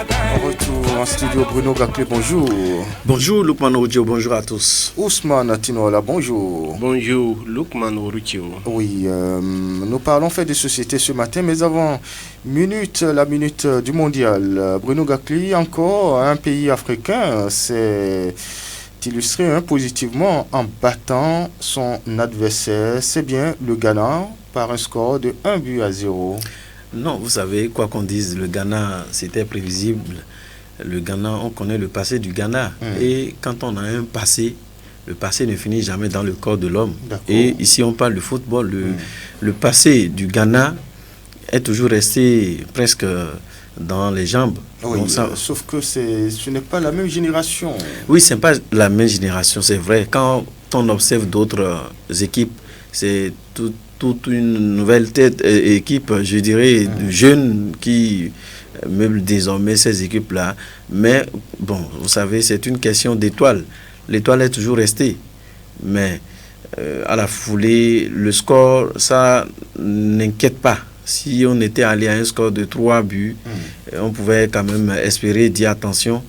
Retour en studio, Bruno Gaclé, bonjour. Bonjour Lukman Oruchio, bonjour à tous. Ousmane Tinola, bonjour. Bonjour Lukman Oruchio. Oui, nous parlons fait de société ce matin, mais avant la minute du mondial. Bruno Gaclé, encore un pays africain, s'est illustré positivement en battant son adversaire, c'est bien le Ghana, par un score de 1-0. Non, vous savez, quoi qu'on dise, le Ghana, c'était prévisible. Le Ghana, on connaît le passé du Ghana. Et quand on a un passé, le passé ne finit jamais dans le corps de l'homme. D'accord. Et ici, on parle de football. Le passé du Ghana est toujours resté presque dans les jambes. Oui, donc ça, sauf que ce n'est pas la même génération. Oui, ce n'est pas la même génération, c'est vrai. Quand on observe d'autres équipes, c'est toute une nouvelle équipe, je dirais, de jeunes qui meublent désormais ces équipes-là. Mais bon, vous savez, c'est une question d'étoile. L'étoile est toujours restée. Mais à la foulée, le score, ça n'inquiète pas. Si on était allé à un score de 3 buts, on pouvait quand même espérer, dire attention,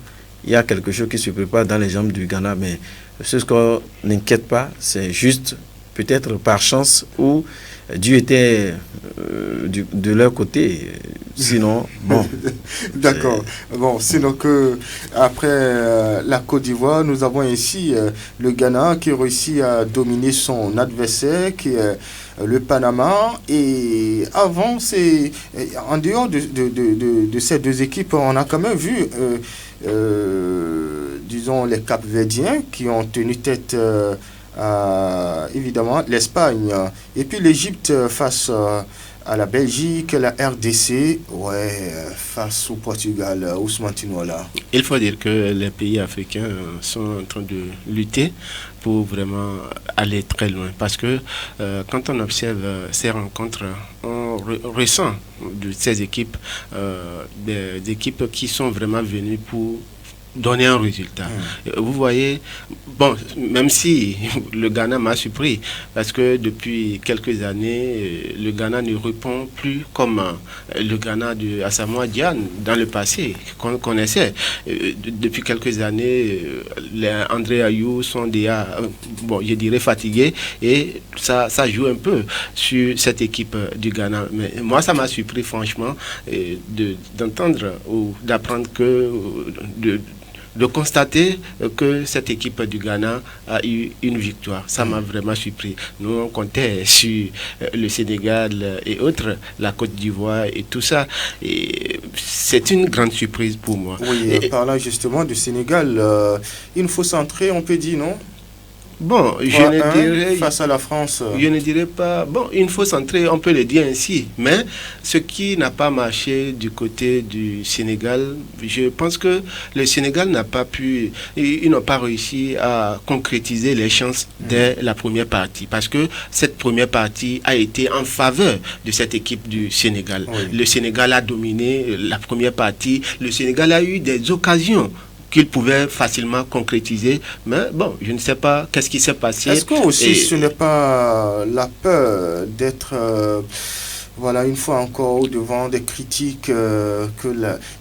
il y a quelque chose qui se prépare dans les jambes du Ghana. Mais ce score n'inquiète pas, c'est juste peut-être par chance ou Dieu était de leur côté. Sinon, bon. D'accord. Bon, sinon que après la Côte d'Ivoire, nous avons ici le Ghana qui réussit à dominer son adversaire, qui est le Panama. Et avant, en dehors de ces deux équipes, on a quand même vu, disons, les Cap-Verdiens qui ont tenu tête évidemment l'Espagne, et puis l'Égypte face à la Belgique, la RDC, face au Portugal. Ousmane Tinola. Il faut dire que les pays africains sont en train de lutter pour vraiment aller très loin, parce que quand on observe ces rencontres, on ressent de ces équipes des équipes qui sont vraiment venues pour donner un résultat. Vous voyez, bon, même si le Ghana m'a surpris, parce que depuis quelques années, le Ghana ne répond plus comme le Ghana de Asamoah Gyan dans le passé, qu'on connaissait. Depuis quelques années, les André Ayou sont déjà, bon, je dirais fatigués, et ça joue un peu sur cette équipe du Ghana. Mais moi, ça m'a surpris, franchement, d'entendre ou d'apprendre que de constater que cette équipe du Ghana a eu une victoire. Ça m'a vraiment surpris. Nous, on comptait sur le Sénégal et autres, la Côte d'Ivoire et tout ça. Et c'est une grande surprise pour moi. Oui, parlant justement du Sénégal, une fausse entrée, on peut dire, non? Bon, je ne dirais... Face à la France. Je ne dirais pas... Bon, une fausse entrée, on peut le dire ainsi. Mais ce qui n'a pas marché du côté du Sénégal, je pense que le Sénégal n'a pas pu... Ils n'ont pas réussi à concrétiser les chances dès la première partie. Parce que cette première partie a été en faveur de cette équipe du Sénégal. Oui. Le Sénégal a dominé la première partie. Le Sénégal a eu des occasions qu'il pouvait facilement concrétiser. Mais bon, je ne sais pas qu'est-ce qui s'est passé. Est-ce que aussi ce n'est pas la peur d'être... voilà, une fois encore au devant des critiques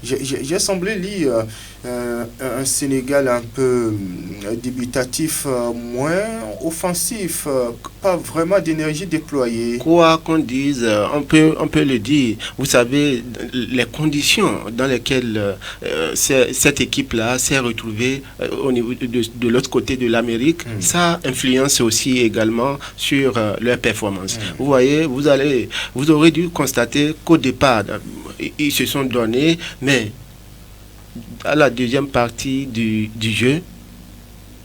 j'ai semblé lire un Sénégal un peu débutatif, moins offensif, pas vraiment d'énergie déployée. Quoi qu'on dise, on peut le dire. Vous savez, les conditions dans lesquelles cette équipe-là s'est retrouvée au niveau de l'autre côté de l'Amérique, ça influence aussi également sur leur performance. Vous voyez, vous aurez dû constater qu'au départ, ils se sont donnés, mais à la deuxième partie du jeu,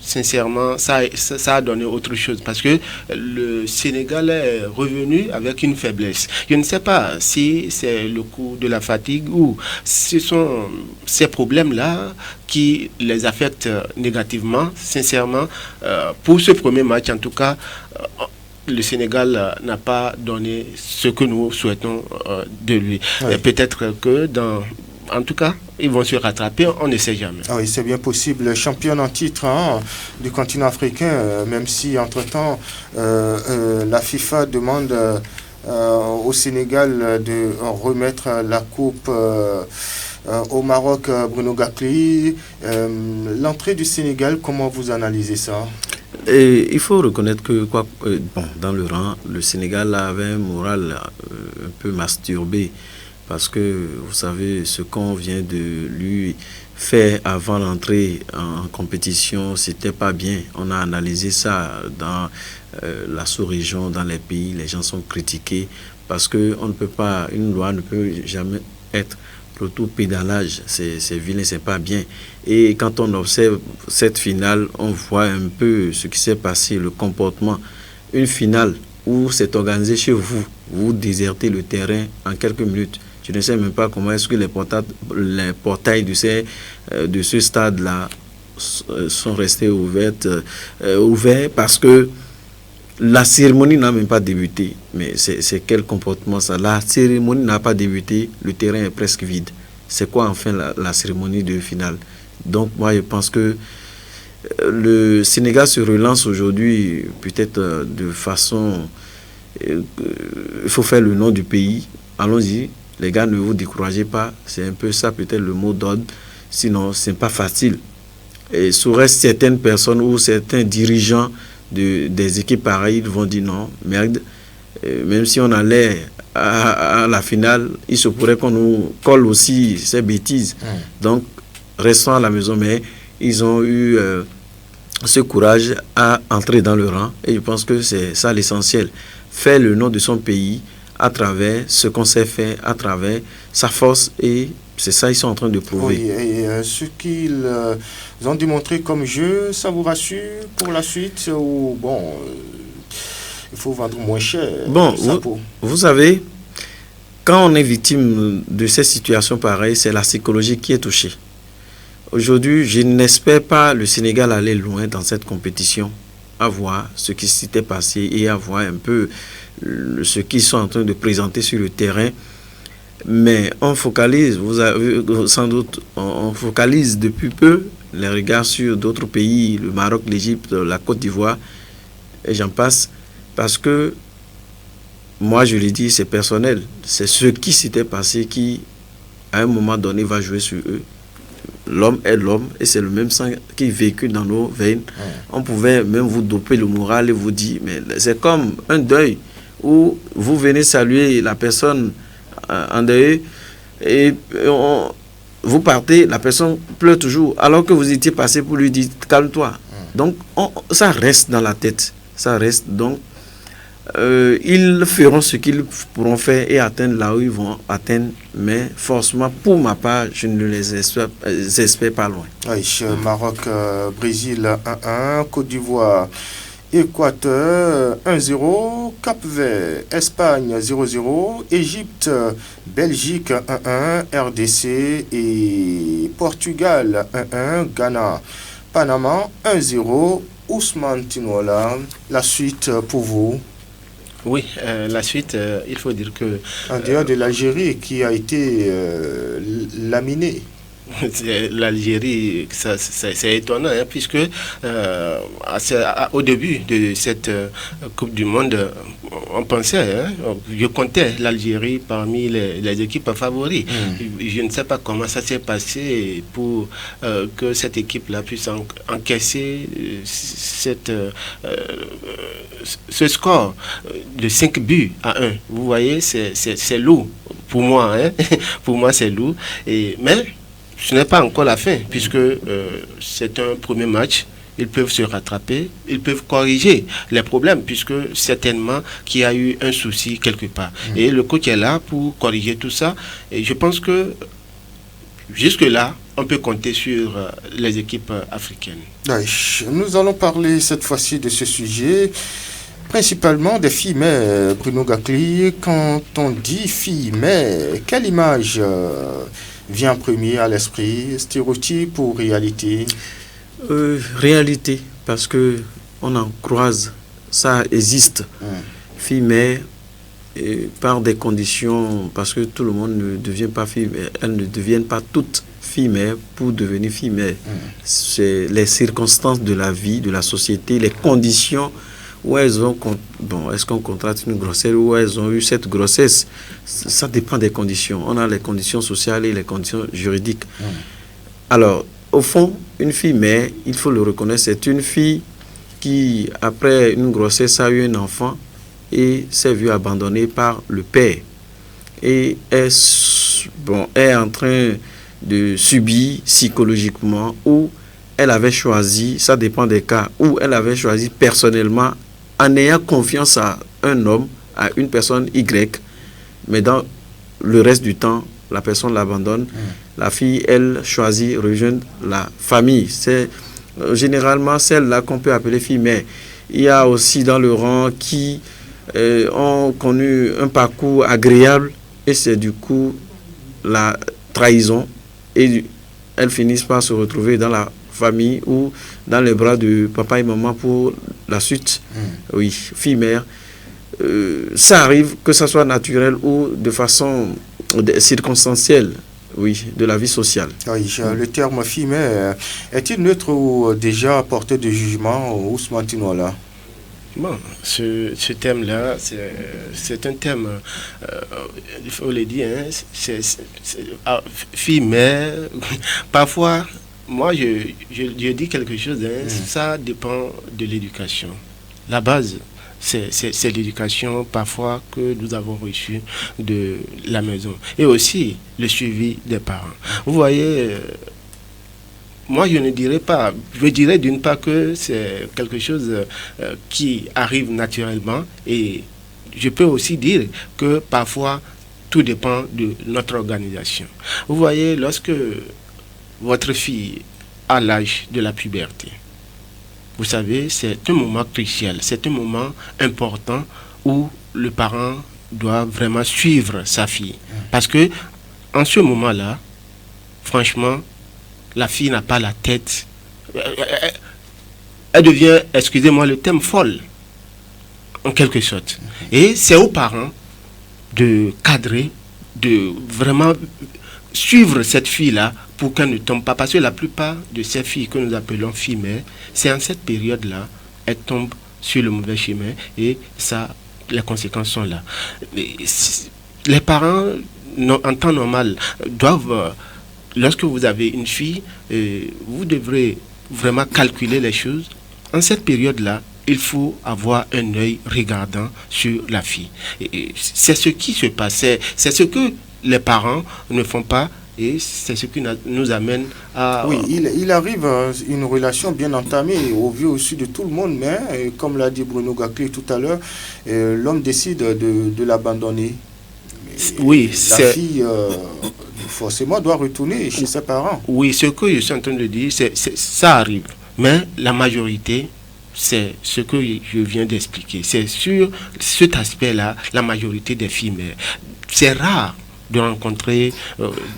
sincèrement, ça a donné autre chose, parce que le Sénégal est revenu avec une faiblesse. Je ne sais pas si c'est le coup de la fatigue ou ce sont ces problèmes-là qui les affectent négativement. Sincèrement, pour ce premier match, en tout cas, le Sénégal n'a pas donné ce que nous souhaitons de lui. Oui. Peut-être que en tout cas, ils vont se rattraper, on ne sait jamais. Oui, c'est bien possible. Championne en titre du continent africain, même si entre-temps, la FIFA demande au Sénégal de remettre la coupe au Maroc, Bruno Gakli. L'entrée du Sénégal, comment vous analysez ça? Et il faut reconnaître que dans le rang, le Sénégal avait un moral un peu masturbé parce que vous savez ce qu'on vient de lui faire avant l'entrée en compétition, c'était pas bien. On a analysé ça dans la sous-région, dans les pays, les gens sont critiqués parce que on ne peut pas, une loi ne peut jamais être retour pédalage, c'est vilain, c'est pas bien. Et quand on observe cette finale, on voit un peu ce qui s'est passé, le comportement. Une finale où c'est organisé chez vous, vous désertez le terrain en quelques minutes. Je ne sais même pas comment est-ce que les portails de ce stade-là sont restés ouverts parce que la cérémonie n'a même pas débuté. Mais c'est quel comportement ça? La cérémonie n'a pas débuté, le terrain est presque vide. C'est quoi enfin la cérémonie de finale? Donc moi je pense que le Sénégal se relance aujourd'hui peut-être de façon... il faut faire le nom du pays. Allons-y, les gars, ne vous découragez pas. C'est un peu ça peut-être le mot d'ordre. Sinon, c'est pas facile. Et sous certaines personnes ou certains dirigeants des équipes pareilles, ils vont dire non, merde, même si on allait à la finale, il se pourrait qu'on nous colle aussi ces bêtises. Donc, restons à la maison, mais ils ont eu ce courage à entrer dans le rang et je pense que c'est ça l'essentiel. Faire le nom de son pays à travers ce qu'on sait faire, à travers sa force et c'est ça qu'ils sont en train de prouver. Oui, et ce qu'ils ont démontré comme jeu, ça vous rassure pour la suite ou bon, il faut vendre moins cher? Bon, vous savez, quand on est victime de ces situations pareilles, c'est la psychologie qui est touchée. Aujourd'hui, je n'espère pas le Sénégal aller loin dans cette compétition, à voir ce qui s'était passé et à voir un peu ce qu'ils sont en train de présenter sur le terrain. Mais on focalise, vous avez sans doute, on focalise depuis peu les regards sur d'autres pays, le Maroc, l'Égypte, la Côte d'Ivoire, et j'en passe, parce que moi je l'ai dit, c'est personnel, c'est ce qui s'était passé qui, à un moment donné, va jouer sur eux. L'homme est l'homme et c'est le même sang qui véhicule dans nos veines. On pouvait même vous doper le moral et vous dire, mais c'est comme un deuil où vous venez saluer la personne en deuil et vous partez, la personne pleure toujours alors que vous étiez passé pour lui dire calme-toi. Donc ça reste dans la tête, ça reste. Donc ils feront ce qu'ils pourront faire et atteindre là où ils vont atteindre, mais forcément pour ma part je ne les espère pas loin. Oui, Maroc, Brésil 1-1, Côte d'Ivoire, Équateur 1-0, Cap-Vert, Espagne 0-0, Égypte, Belgique 1-1, RDC et Portugal 1-1, Ghana, Panama 1-0. Ousmane Tinola, la suite pour vous? Oui, la suite, il faut dire que... En dehors de l'Algérie qui a été laminée. L'Algérie, c'est étonnant, hein, puisque au début de cette Coupe du Monde, on pensait, hein, je comptais l'Algérie parmi les équipes favoris. Je ne sais pas comment ça s'est passé pour que cette équipe-là puisse encaisser ce score de 5 buts à 1. Vous voyez, c'est lourd pour moi. Hein. Pour moi, c'est lourd. Mais ce n'est pas encore la fin, puisque c'est un premier match. Ils peuvent se rattraper, ils peuvent corriger les problèmes, puisque certainement qu'il y a eu un souci quelque part. Et le coach est là pour corriger tout ça. Et je pense que jusque-là, on peut compter sur les équipes africaines. Nous allons parler cette fois-ci de ce sujet, principalement des filles, mais Bruno Gakli, quand on dit filles, mais quelle image vient en premier à l'esprit, stéréotype ou réalité? Réalité, parce que on en croise, ça existe. Filles, mais par des conditions, parce que tout le monde ne devient pas fille, mais elles ne deviennent pas toutes filles, mais pour devenir fille, mais c'est les circonstances de la vie, de la société, les conditions où elles ont, est-ce qu'on contracte une grossesse, où elles ont eu cette grossesse, ça dépend des conditions. On a les conditions sociales et les conditions juridiques. Alors, au fond, une fille mère, il faut le reconnaître, c'est une fille qui, après une grossesse, a eu un enfant et s'est vue abandonnée par le père. Et est en train de subir psychologiquement, ou elle avait choisi, ça dépend des cas, où elle avait choisi personnellement, en ayant confiance à un homme, à une personne Y, mais dans le reste du temps, la personne l'abandonne. La fille, elle choisit rejoindre la famille. C'est généralement celle-là qu'on peut appeler fille mère. Il y a aussi dans le rang qui ont connu un parcours agréable, et c'est du coup la trahison, et elles finissent par se retrouver dans la famille ou dans les bras de papa et maman pour la suite. Oui, fille mère. Ça arrive, que ça soit naturel ou de façon circonstancielle, oui, de la vie sociale. Oui, le terme fille mère est-il neutre ou déjà porté de jugement, Ousmane Tinola? Bon, ce thème-là, c'est un thème, il faut le dire, fille mère, parfois, moi je dis quelque chose, ça dépend de l'éducation. La base, c'est l'éducation parfois que nous avons reçue de la maison. Et aussi le suivi des parents. Vous voyez, moi je ne dirais pas, je dirais d'une part que c'est quelque chose qui arrive naturellement, et je peux aussi dire que parfois tout dépend de notre organisation. Vous voyez, lorsque votre fille a l'âge de la puberté, vous savez, c'est un moment crucial, c'est un moment important où le parent doit vraiment suivre sa fille. Parce que en ce moment-là, franchement, la fille n'a pas la tête. Elle devient, excusez-moi le terme, folle, en quelque sorte. Et c'est aux parents de cadrer, de vraiment suivre cette fille-là pour qu'elle ne tombe pas. Parce que la plupart de ces filles que nous appelons filles mères, c'est en cette période-là, elles tombent sur le mauvais chemin, et ça, les conséquences sont là. Les parents, en temps normal, doivent, lorsque vous avez une fille, vous devrez vraiment calculer les choses. En cette période-là, il faut avoir un œil regardant sur la fille. Et c'est ce qui se passait, c'est ce que les parents ne font pas, et c'est ce qui nous amène à... Oui, il arrive une relation bien entamée au vu aussi de tout le monde, mais comme l'a dit Bruno Gakli tout à l'heure, l'homme décide de l'abandonner. Oui, la fille forcément doit retourner chez ses parents. Oui, ce que je suis en train de dire, ça arrive, mais la majorité, c'est ce que je viens d'expliquer. C'est sur cet aspect-là, la majorité des filles mères. C'est rare de rencontrer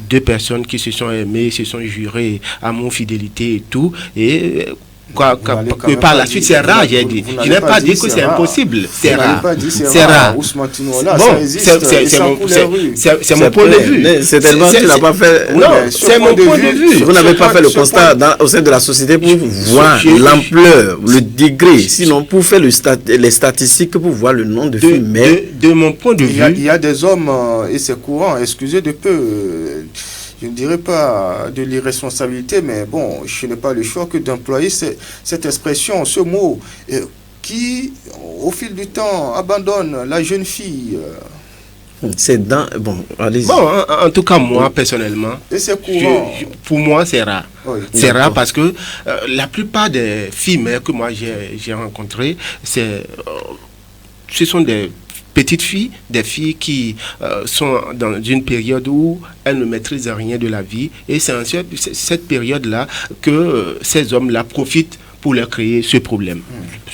deux personnes qui se sont aimées, se sont jurées amour, fidélité et tout, et que par la suite c'est rare, j'ai dit. Je n'ai pas dit que c'est impossible, c'est rare. C'est rare. Bon, c'est mon point de vue. C'est tellement que tu n'as pas fait. Non, c'est mon point de vue. Vous n'avez pas fait le constat au sein de la société pour voir l'ampleur, le degré. Sinon, pour faire les statistiques, pour voir le nombre de filles. Mais de mon point de vue, il y a des hommes, et c'est courant, excusez de peu. Je ne dirais pas de l'irresponsabilité, mais bon, je n'ai pas le choix que d'employer cette expression, ce mot, qui, au fil du temps, abandonne la jeune fille. C'est dans... Bon, allez-y. Bon, en tout cas, moi, personnellement, et c'est courant. Pour moi, c'est rare. Oui, c'est rare parce que la plupart des filles mères que moi j'ai rencontrées, ce sont des petites filles, des filles qui sont dans une période où elles ne maîtrisent rien de la vie, et c'est en cette période-là que ces hommes-là profitent pour leur créer ce problème.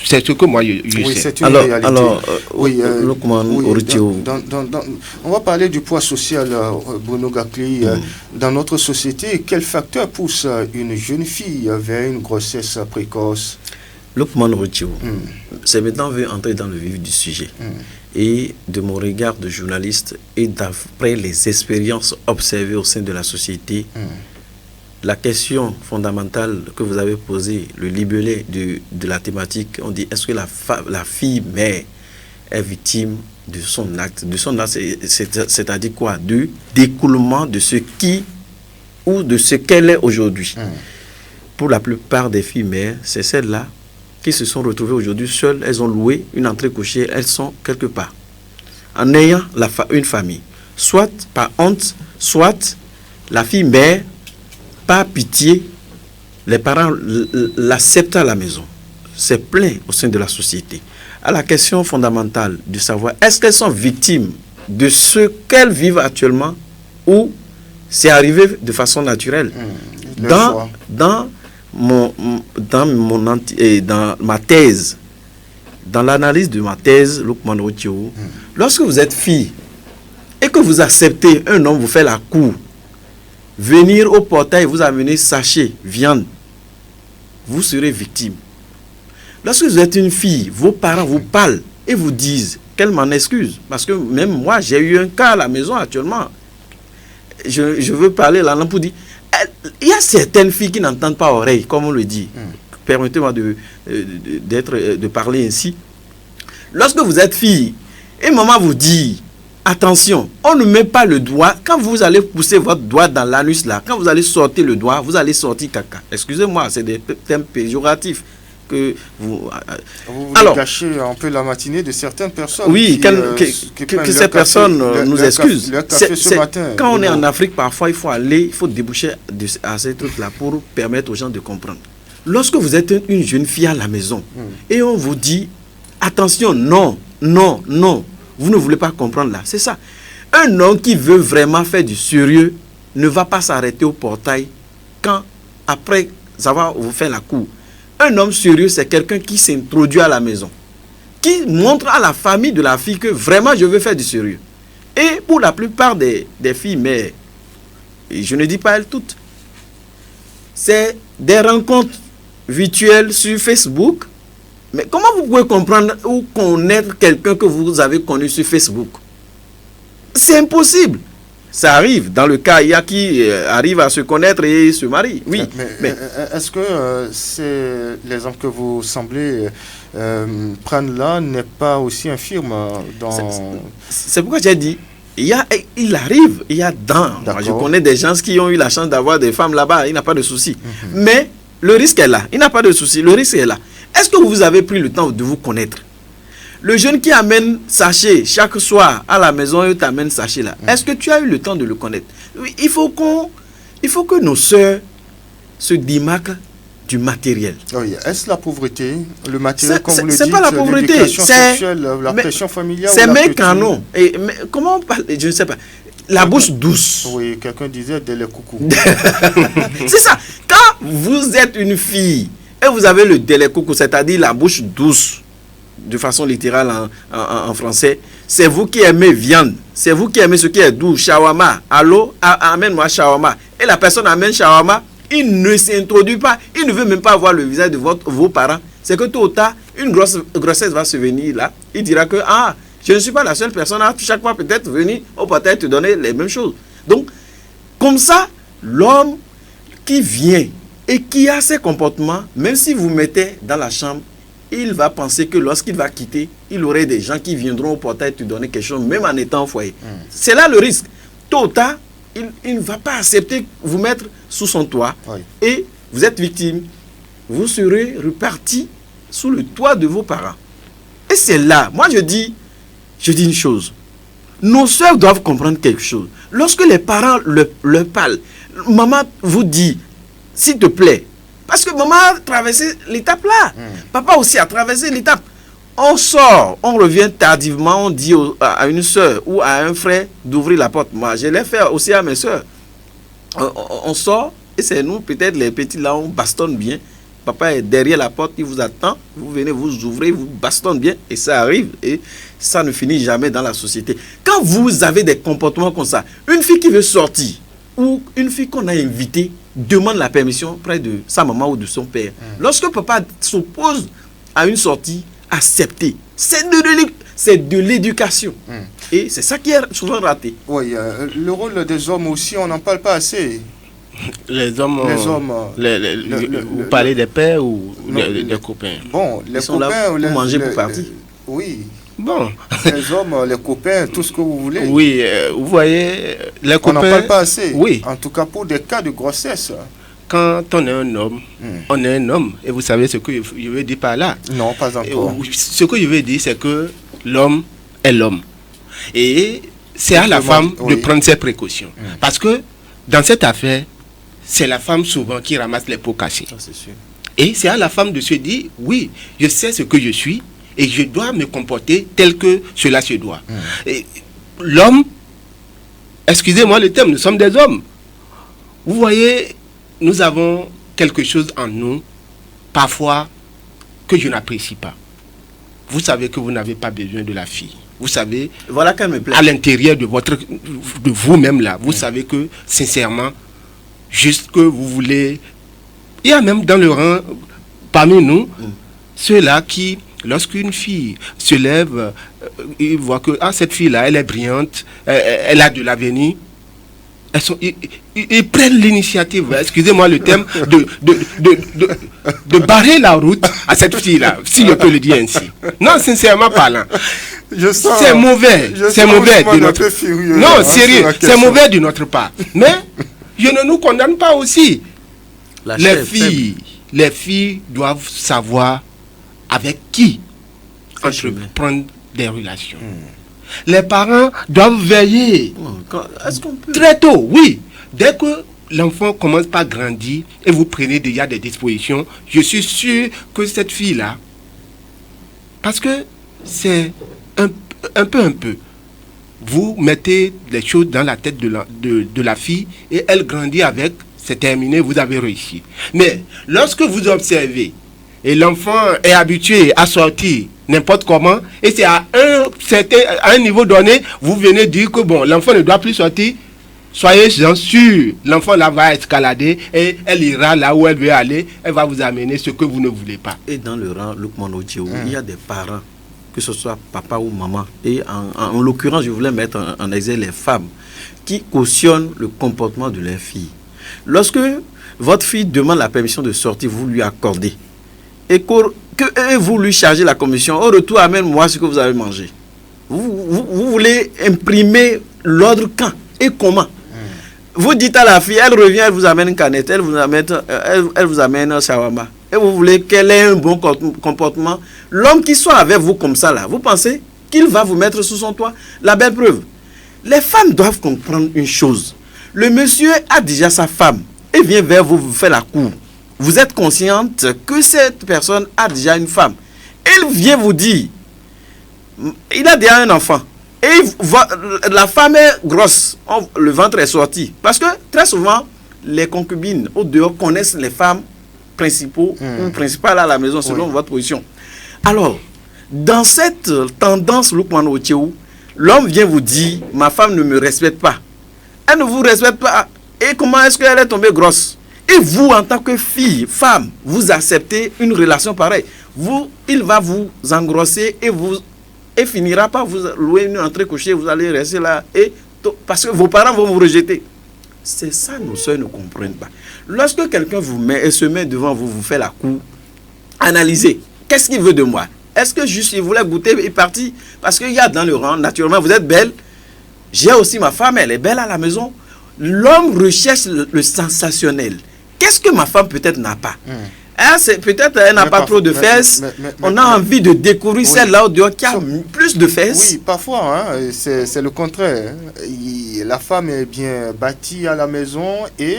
C'est ce que moi je oui, sais. C'est une réalité. Alors, on va parler du poids social, Bruno Gakli. Dans notre société, quel facteur pousse une jeune fille vers une grossesse précoce? Lukman Routio, c'est maintenant veut entrer dans le vif du sujet. Et de mon regard de journaliste et d'après les expériences observées au sein de la société, la question fondamentale que vous avez posée, le libellé de la thématique, on dit est-ce que la fille mère est victime de son acte? De son acte, c'est-à-dire quoi? Du découlement de ce qui ou de ce qu'elle est aujourd'hui. Pour la plupart des filles mères, c'est celles-là qui se sont retrouvées aujourd'hui seules. Elles ont loué une entrée couchée, elles sont quelque part. En ayant une famille, soit par honte, soit la fille mère, par pitié, les parents l'acceptent à la maison. C'est plein au sein de la société. À la question fondamentale de savoir est-ce qu'elles sont victimes de ce qu'elles vivent actuellement ou c'est arrivé de façon naturelle. Dans ma thèse, dans l'analyse de ma thèse, lorsque vous êtes fille et que vous acceptez un homme vous fait la cour, venir au portail vous amener sachet, viande, vous serez victime. Lorsque vous êtes une fille, vos parents vous parlent et vous disent qu'elle m'en excuse. Parce que même moi, j'ai eu un cas à la maison actuellement. Je veux parler là pour dire, il y a certaines filles qui n'entendent pas oreille, comme on le dit. Permettez-moi de parler ainsi. Lorsque vous êtes fille et maman vous dit, attention, on ne met pas le doigt, quand vous allez pousser votre doigt dans l'anus là, quand vous allez sortir le doigt, vous allez sortir caca. Excusez-moi, c'est des termes péjoratifs. Que vous gâchez un peu la matinée de certaines personnes. Oui, que ces personnes nous excusent. Quand on est en Afrique, parfois, il faut déboucher à ces trucs-là pour permettre aux gens de comprendre. Lorsque vous êtes une jeune fille à la maison et on vous dit, attention, non, non, non, vous ne voulez pas comprendre là. C'est ça. Un homme qui veut vraiment faire du sérieux ne va pas s'arrêter au portail quand, après avoir vous fait la cour. Un homme sérieux, c'est quelqu'un qui s'introduit à la maison, qui montre à la famille de la fille que vraiment je veux faire du sérieux. Et pour la plupart des filles mères, et je ne dis pas elles toutes, c'est des rencontres virtuelles sur Facebook. Mais comment vous pouvez comprendre ou connaître quelqu'un que vous avez connu sur Facebook? C'est impossible. Ça arrive. Dans le cas, il y a qui arrivent à se connaître et se marient. Oui. Mais est-ce que c'est l'exemple que vous semblez prendre là n'est pas aussi infirme dans... C'est pourquoi j'ai dit, il arrive, il y a moi, je connais des gens qui ont eu la chance d'avoir des femmes là-bas, il n'y a pas de souci. Mais le risque est là. Il n'y a pas de souci, le risque est là. Est-ce que vous avez pris le temps de vous connaître? Le jeune qui amène sachet chaque soir à la maison et t'amène sachet là, est-ce que tu as eu le temps de le connaître? Oui, il faut que nos sœurs se démarquent du matériel. Oui. Est-ce la pauvreté? Le matériel, comme vous le dites, c'est pas la pauvreté, l'éducation sexuelle, la pression familiale? C'est mes canons. Comment on parle? Je ne sais pas. La bouche douce. Oui, quelqu'un disait délai coucou. C'est ça. Quand vous êtes une fille et vous avez le délai coucou, c'est-à-dire la bouche douce, de façon littérale en français, c'est vous qui aimez viande, c'est vous qui aimez ce qui est doux, shawarma, allô, amène-moi shawarma. Et la personne amène shawarma, il ne s'introduit pas, il ne veut même pas voir le visage de vos parents. C'est que tôt ou tard, une grossesse va se venir là, il dira que, je ne suis pas la seule personne à chaque fois peut-être venir au portail te donner les mêmes choses. Donc, comme ça, l'homme qui vient et qui a ces comportements, même si vous mettez dans la chambre, il va penser que lorsqu'il va quitter, il aurait des gens qui viendront au portail te donner quelque chose, même en étant au foyer. C'est là le risque. Tôt ou tard, il ne va pas accepter vous mettre sous son toit. Et vous êtes victime. Vous serez reparti sous le toit de vos parents. Et c'est là, moi je dis une chose. Nos soeurs doivent comprendre quelque chose. Lorsque les parents leur parlent, maman vous dit, s'il te plaît, parce que maman a traversé l'étape là. Papa aussi a traversé l'étape. On sort, on revient tardivement, on dit à une soeur ou à un frère d'ouvrir la porte. Moi, je l'ai fait aussi à mes soeurs. On sort et c'est nous, peut-être les petits là, on bastonne bien. Papa est derrière la porte, il vous attend. Vous venez, vous ouvrez, vous bastonne bien et ça arrive. Et ça ne finit jamais dans la société. Quand vous avez des comportements comme ça, une fille qui veut sortir ou une fille qu'on a invitée, demande la permission près de sa maman ou de son père. Lorsque papa s'oppose à une sortie, acceptée. C'est de l'éducation. Et c'est ça qui est souvent raté. Oui, le rôle des hommes aussi, on n'en parle pas assez. Les hommes, vous parlez des pères ou des copains? Bon, les Ils sont copains, là pour manger pour partir. Oui. Bon. Les hommes, les copains, tout ce que vous voulez. Oui, vous voyez, les copains... On n'en parle pas assez. Oui. En tout cas, pour des cas de grossesse. Quand on est un homme, on est un homme. Et vous savez ce que je veux dire par là? Non, pas encore. Ce que je veux dire, c'est que l'homme est l'homme. Et c'est à la femme de prendre ses précautions. Parce que dans cette affaire, c'est la femme souvent qui ramasse les pots cassés. Ça, c'est sûr. Et c'est à la femme de se dire, oui, je sais ce que je suis et je dois me comporter tel que cela se doit. Et l'homme, excusez-moi le terme, nous sommes des hommes. Vous voyez, nous avons quelque chose en nous, parfois, que je n'apprécie pas. Vous savez que vous n'avez pas besoin de la fille. Vous savez, voilà qu'elle me plaît. À l'intérieur de vous-même là, vous savez que, sincèrement, juste que vous voulez... Il y a même dans le rang, parmi nous, ceux-là qui, lorsqu'une fille se lève, ils voient que cette fille-là, elle est brillante, elle a de l'avenir. Ils prennent l'initiative, excusez-moi le terme, de barrer la route à cette fille-là, si je peux le dire ainsi. Non, sincèrement parlant. C'est mauvais. C'est mauvais de notre part. Non, sérieux, c'est mauvais de notre part. Mais je ne nous condamne pas aussi. Les filles doivent savoir avec qui entreprendre des relations. Les parents doivent veiller très tôt, oui. Dès que l'enfant commence par grandir et vous prenez déjà des dispositions, je suis sûr que cette fille-là, parce que c'est un peu, vous mettez les choses dans la tête de la fille et elle grandit avec, c'est terminé, vous avez réussi. Mais lorsque vous observez et l'enfant est habitué à sortir n'importe comment, et c'est à un niveau donné, vous venez dire que bon, l'enfant ne doit plus sortir, soyez sûr, l'enfant là va escalader et elle ira là où elle veut aller, elle va vous amener ce que vous ne voulez pas. Et dans le rang Lukman Otiou, il y a des parents, que ce soit papa ou maman, et en l'occurrence, je voulais mettre en exergue les femmes, qui cautionnent le comportement de leurs filles. Lorsque votre fille demande la permission de sortir, vous lui accordez. Et que vous lui chargez la commission, au retour, amène-moi ce que vous avez mangé. Vous voulez imprimer l'ordre quand et comment. Vous dites à la fille, elle revient, elle vous amène une canette, elle vous amène un shawarma. Et vous voulez qu'elle ait un bon comportement. L'homme qui soit avec vous comme ça, là, vous pensez qu'il va vous mettre sous son toit? La belle preuve. Les femmes doivent comprendre une chose. Le monsieur a déjà sa femme et vient vers vous, vous fait la cour. Vous êtes consciente que cette personne a déjà une femme. Elle vient vous dire, il a déjà un enfant. Et la femme est grosse, le ventre est sorti. Parce que très souvent, les concubines au dehors connaissent les femmes principaux ou principales à la maison selon votre position. Alors, dans cette tendance, l'homme vient vous dire, ma femme ne me respecte pas. Elle ne vous respecte pas. Et comment est-ce qu'elle est tombée grosse? Et vous, en tant que fille, femme, vous acceptez une relation pareille. Il va vous engrosser et finira par vous louer une entrée couchée. Vous allez rester là. Parce que vos parents vont vous rejeter. C'est ça, nos soeurs ne comprennent pas. Lorsque quelqu'un vous met et se met devant vous, vous fait la cour, analysez. Qu'est-ce qu'il veut de moi? Est-ce que juste il voulait goûter et partir? Parce qu'il y a dans le rang, naturellement, vous êtes belle. J'ai aussi ma femme, elle est belle à la maison. L'homme recherche le sensationnel. Qu'est-ce que ma femme peut-être n'a pas? Peut-être elle n'a pas trop de fesses. On a envie de découvrir celle-là au dehors qui a plus de fesses. Oui, parfois, c'est le contraire. La femme est bien bâtie à la maison et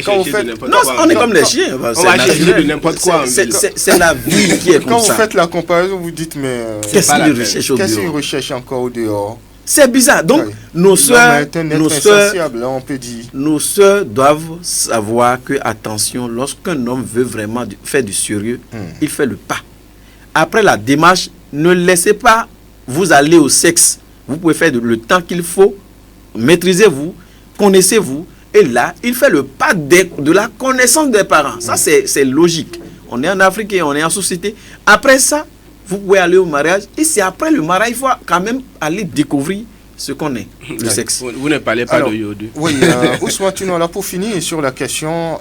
quand vous faites... Non, on est comme les chiens. On va chercher de n'importe quoi. C'est la vie qui est comme ça. Quand vous faites la comparaison, vous dites, mais qu'est-ce qu'il recherche encore au dehors? C'est bizarre. Donc, nos soeurs doivent savoir que, attention, lorsqu'un homme veut vraiment faire du sérieux, il fait le pas. Après la démarche, ne laissez pas vous aller au sexe. Vous pouvez faire le temps qu'il faut, maîtrisez-vous, connaissez-vous, et là, il fait le pas de la connaissance des parents. Ça, c'est logique. On est en Afrique et on est en société. Après ça, vous pouvez aller au mariage. Et c'est après le mariage, il faut quand même aller découvrir ce qu'on est, le sexe. Vous ne parlez pas de Yodu. Oui, Ousmane Tunola, pour finir sur la question,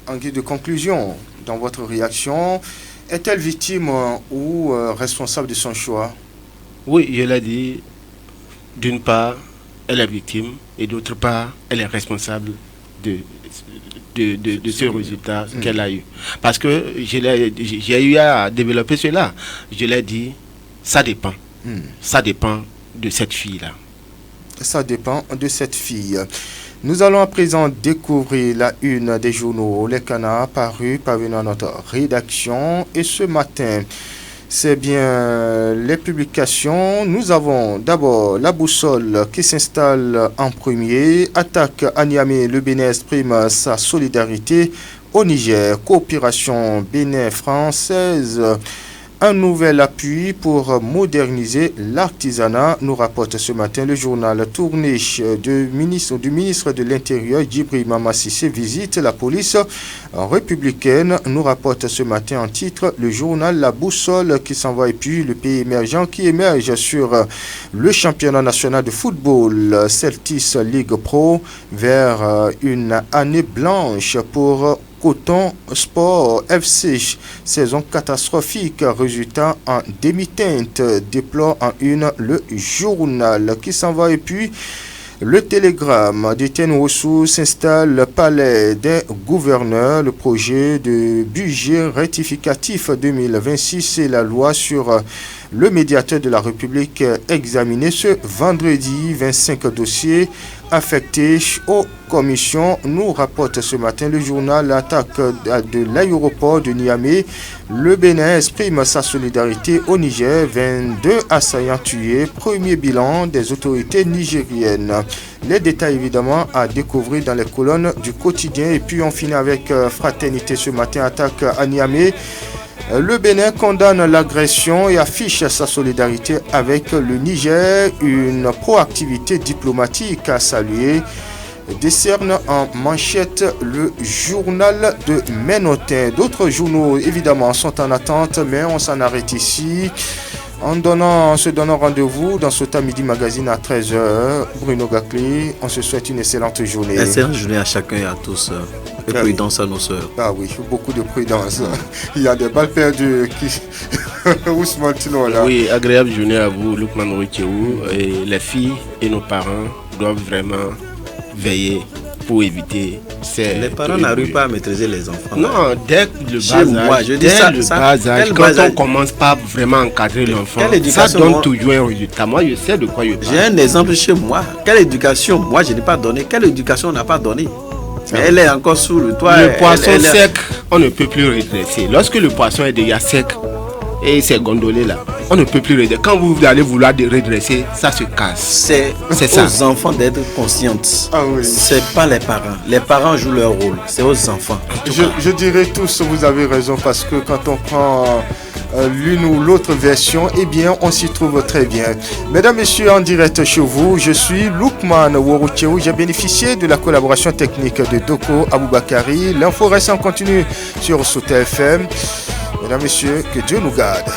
en guise de conclusion, dans votre réaction, est-elle victime ou responsable de son choix? Oui, je l'ai dit. D'une part, elle est victime et d'autre part, elle est responsable de ce résultat qu'elle a eu. Parce que j'ai eu à développer cela. Je l'ai dit, ça dépend. Ça dépend de cette fille-là. Ça dépend de cette fille. Nous allons à présent découvrir la une des journaux Les Canards parus parvenant à notre rédaction. Et ce matin, c'est bien les publications. Nous avons d'abord la boussole qui s'installe en premier. Attaque à Niamey, le Bénin exprime sa solidarité au Niger. Coopération Bénin-française. Un nouvel appui pour moderniser l'artisanat, nous rapporte ce matin le journal. Tournée du ministre de l'Intérieur, Djibril Mama Cissé, visite la police républicaine, nous rapporte ce matin en titre le journal La Boussole qui s'envoie et puis le pays émergent qui émerge sur le championnat national de football Celtis Ligue Pro vers une année blanche pour Coton Sport FC, saison catastrophique, résultat en demi-teinte, déplore en une le journal qui s'en va et puis le télégramme d'Étienne Oussou s'installe palais des gouverneurs, le projet de budget rectificatif 2026 et la loi sur le médiateur de la République examiné ce vendredi. 25 dossiers affectés aux commissions, nous rapporte ce matin le journal. L'attaque de l'aéroport de Niamey, le Bénin exprime sa solidarité au Niger. 22 assaillants tués, premier bilan des autorités nigériennes. Les détails évidemment à découvrir dans les colonnes du quotidien. Et puis on finit avec Fraternité ce matin, attaque à Niamey. Le Bénin condamne l'agression et affiche sa solidarité avec le Niger. Une proactivité diplomatique à saluer. Décerne en manchette le journal de Ménotin. D'autres journaux évidemment sont en attente, mais on s'en arrête ici. En se donnant rendez-vous dans ce Midi Magazine à 13h. Bruno Gaclé, on se souhaite une excellente journée. Excellente journée à chacun et à tous. Et prudence à nos sœurs. Ah oui, beaucoup de prudence. Il y a des balles perdues qui... Ousmane Tunola. Oui, agréable journée à vous, Lukman Richeou. Et les filles et nos parents doivent vraiment veiller pour éviter ces... Les parents n'arrivent pas à maîtriser les enfants. Non, dès le bas âge, quand on commence pas vraiment à encadrer l'enfant, ça donne toujours un résultat. Moi, je sais de quoi je parle. J'ai un exemple chez moi. Quelle éducation moi je n'ai pas donné? Quelle éducation on n'a pas donné? Mais elle est encore sous le toit. Le poisson sec, on ne peut plus redresser. Lorsque le poisson est déjà sec et c'est gondolé là, on ne peut plus redresser. Quand vous allez vouloir redresser, ça se casse. C'est ça. Aux enfants d'être conscientes. Ah oui. C'est pas les parents. Les parents jouent leur rôle. C'est aux enfants. Je dirais tous, vous avez raison, parce que quand on prend l'une ou l'autre version, eh bien, on s'y trouve très bien. Mesdames, Messieurs, en direct chez vous, je suis Lukman Woroucheou. J'ai bénéficié de la collaboration technique de Doko Aboubakari. L'info reste en continu sur Sauter FM. Mesdames, Messieurs, que Dieu nous garde.